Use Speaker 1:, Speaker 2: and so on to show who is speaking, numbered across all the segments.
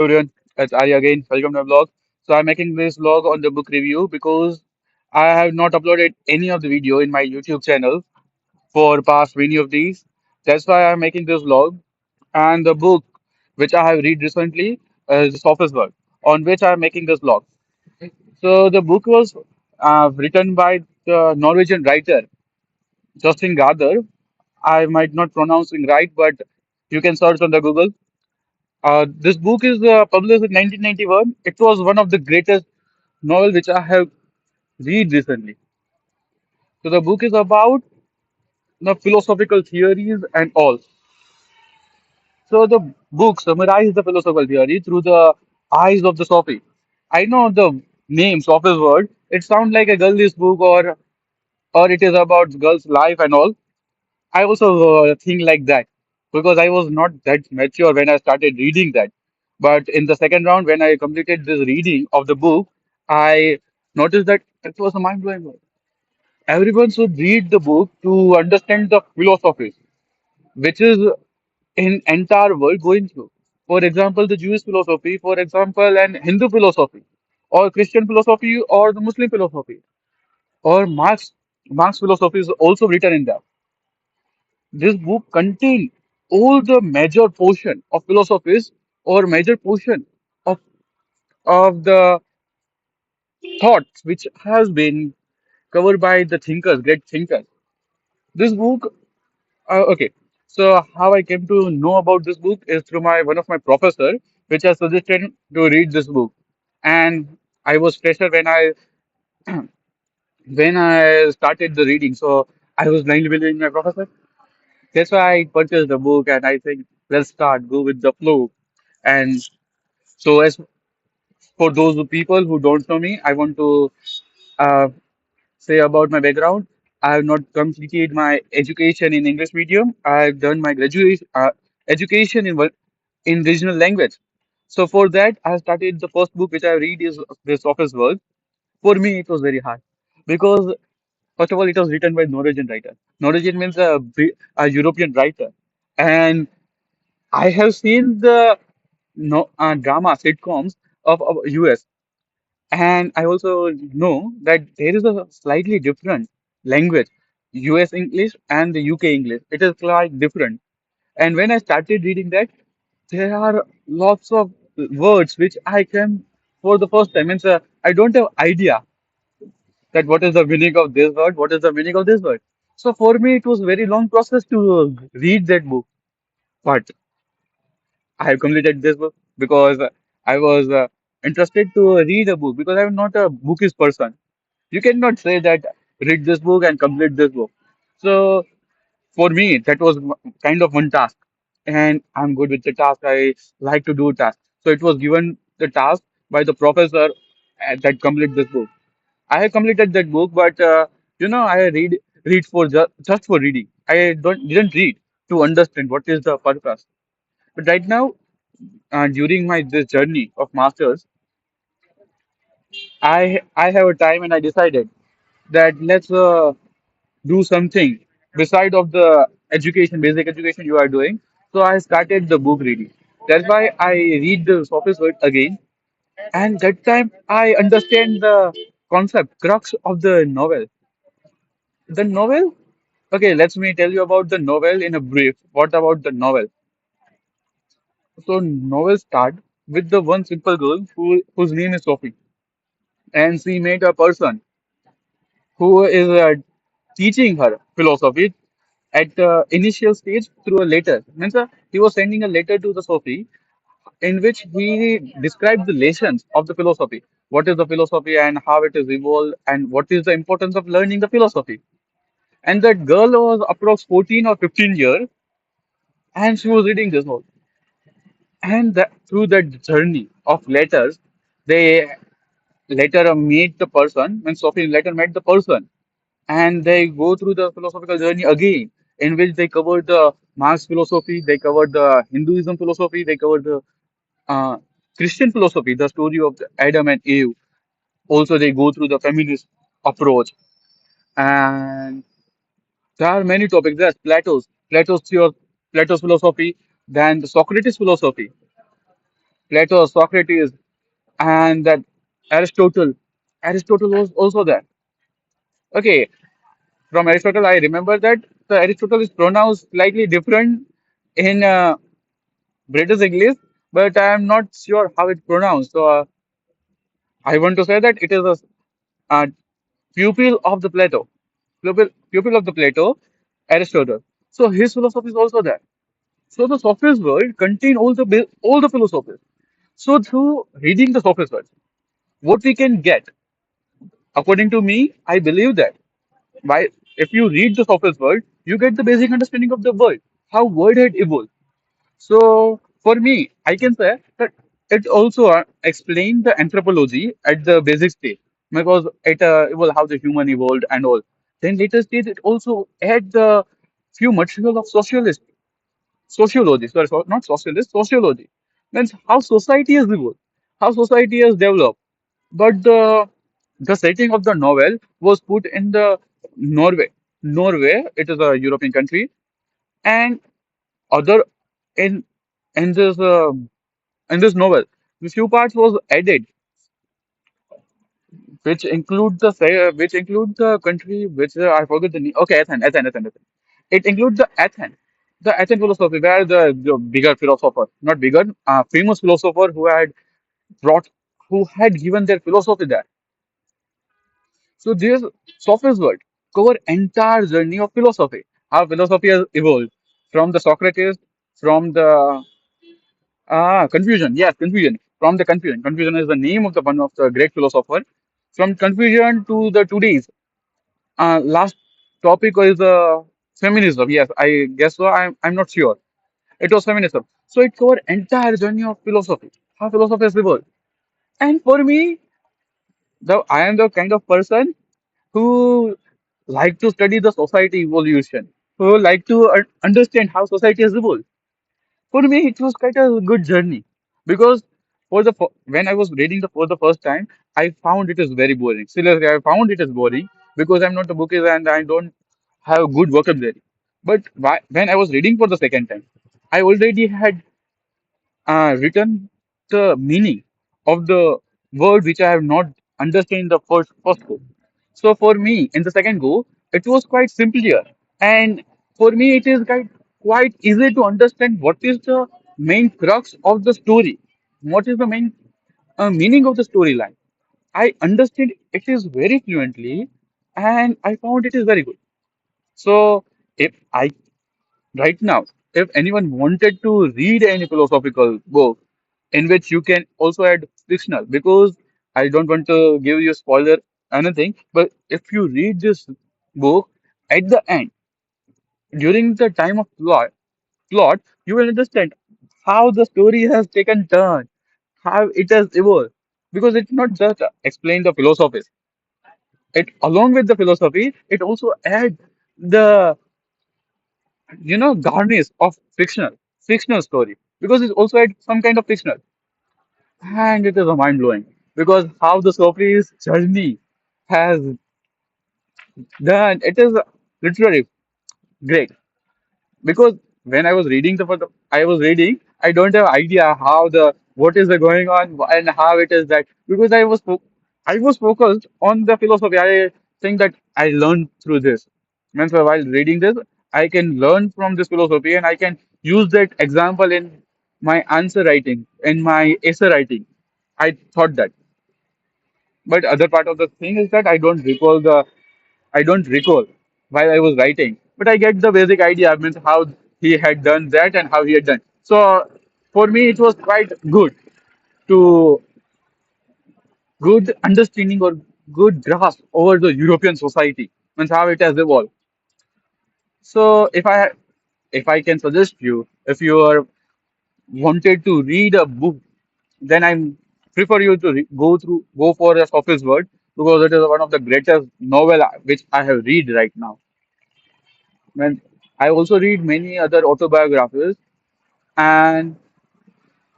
Speaker 1: everyone, it's Arya again. Welcome to my vlog. So I'm making this vlog on the book review because I have not uploaded any of the video in my YouTube channel for past many of these. That's why I'm making this vlog. And the book which I have read recently is Sophie's World, on which I'm making this vlog. So the book was written by the Norwegian writer Justin Gardner. I might not pronouncing right, but you can search on the Google. This book is published in 1991. It was one of the greatest novels which I have read recently. So the book is about the philosophical theories and all. So the book summarizes the philosophical theory through the eyes of the Sophie. I know the name Sophie's World. It sounds like a girlish book or it is about girls' life and all. I also think like that because I was not that mature when I started reading that. But in the second round, when I completed this reading of the book, I noticed that it was a mind blowing. Everyone should read the book to understand the philosophies, which is in entire world going through. For example, the Jewish philosophy, for example, and Hindu philosophy, or Christian philosophy, or the Muslim philosophy, or Marx philosophy is also written in that. This book contains all the major portion of philosophies or major portion of the thoughts which has been covered by the thinkers, great thinkers. This book, okay. So how I came to know about this book is through my one of my professor, which has suggested to read this book, and I was fresher when I started the reading. So I was blindly believing my professor. That's why I purchased the book, and I think let's start, go with the flow. And so, as for those people who don't know me, I want to uh, say about my background. I have not completed my education in English medium. I have done my graduation education in regional language. So for that, I started the first book which I read is this Office Work. For me, it was very hard because first of all, it was written by Norwegian writer. Norwegian means a European writer, and I have seen the no, drama sitcoms of US, and I also know that there is a slightly different language, US English and the UK English. It is quite different. And when I started reading that, there are lots of words which I can for the first time. Means I don't have idea that what is the meaning of this word, what is the meaning of this word. So for me, it was very long process to read that book. But I have completed this book because I was interested to read a book because I'm not a bookish person. You cannot say that read this book and complete this book. So for me, that was kind of one task, and I'm good with the task. I like to do tasks. So it was given the task by the professor that complete this book. I have completed that book, but I read for just for reading. I don't didn't read to understand what is the purpose. But right now, during my this journey of masters, I have a time and I decided that let's do something beside of the education, basic education you are doing. So I started the book reading. That's why I read the Sophie's World again, and that time I understand the concept, crux of the novel. The novel. Okay, let me tell you about the novel in a brief. What about the novel? So novel start with the one simple girl whose name is Sophie, and she met a person who is teaching her philosophy at the initial stage through a letter. Means he was sending a letter to the Sophie in which he described the lessons of the philosophy. What is the philosophy and how it is evolved and what is the importance of learning the philosophy. And that girl was approx 14 or 15 years and she was reading this whole. And through that journey of letters, they later meet the person, when Sophie later met the person, and they go through the philosophical journey again, in which they cover the Marx philosophy, they cover the Hinduism philosophy, they cover the uh, Christian philosophy, the story of the Adam and Eve. Also, they go through the feminist approach, and there are many topics. There's Plato's philosophy, then the Socrates philosophy, Plato, Socrates, and that Aristotle. Aristotle was also there. Okay, from Aristotle, I remember that the Aristotle is pronounced slightly different in British English, but I am not sure how it's pronounced. So I want to say that it is a pupil of the Plato, pupil of the Plato, Aristotle. So his philosophy is also there. So the sophist world contain all the philosophies. So through reading the sophist world, what we can get, according to me, I believe that why if you read the sophist world, you get the basic understanding of the world, how world had evolved. So for me, I can say that it also explained the anthropology at the basic stage because it evolved how the human evolved and all. Then later stage it also had the few material of sociology. Sorry, not socialist, sociology. Means how society has evolved, how society has developed. But the setting of the novel was put in the Norway. Norway, it is a European country, and other in in this uh, in this novel, the few parts was added, which include the country which I forgot the name. Okay, Athens. It includes the Athens philosophy, where the bigger philosopher, not bigger, famous philosopher brought, who had given their philosophy there. So this sophist world cover entire journey of philosophy, how philosophy has evolved from the Socrates, from the confusion. Yes, confusion. From the confusion. Confusion is the name of the one of the great philosopher. From confusion to the today's last topic is feminism. Yes, I guess so. I'm not sure. It was feminism. So it covered entire journey of philosophy. How philosophy has evolved. And for me, the I am the kind of person who like to study the society evolution, who like to understand how society has evolved. For me, it was quite a good journey because when I was reading the for the first time, I found it is very boring. Seriously, I found it is boring because I'm not a bookies and I don't have good vocabulary. But when I was reading for the second time, I already had written the meaning of the word which I have not understood in the first go. So for me, in the second go, it was quite simpler, and for me, it is quite easy to understand what is the main crux of the story, what is the main meaning of the storyline. I understood it is very fluently, and I found it is very good. So if I right now, if anyone wanted to read any philosophical book in which you can also add fictional, because I don't want to give you spoiler anything, but if you read this book at the end, during the time of plot, you will understand how the story has taken turn, how it has evolved. Because it's not just explain the philosophy. It along with the philosophy, it also add the garnish of fictional story because it's also had some kind of fictional, and it is a mind blowing because how the Sophie's journey has done it is literally great because when I was reading I was reading, I don't have idea how the what is the going on and how it is that because I was focused on the philosophy. I think that I learned through this. Means while reading this, I can learn from this philosophy and I can use that example in my answer writing, in my essay writing. I thought that. But other part of the thing is that I don't recall while I was writing, but I get the basic idea, means how he had done that and how he had done. So for me, it was quite to good understanding or good grasp over the European society, means how it has evolved. So if I can suggest you, if you are wanted to read a book, then I prefer you to go for the Sophie's Word because it is one of the greatest novel which I have read right now. When I also read many other autobiographies, and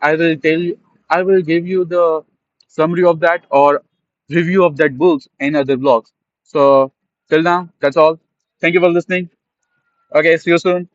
Speaker 1: I will tell you, I will give you the summary of that or review of that books in other blogs. So till now, that's all. Thank you for listening. Okay, see you soon.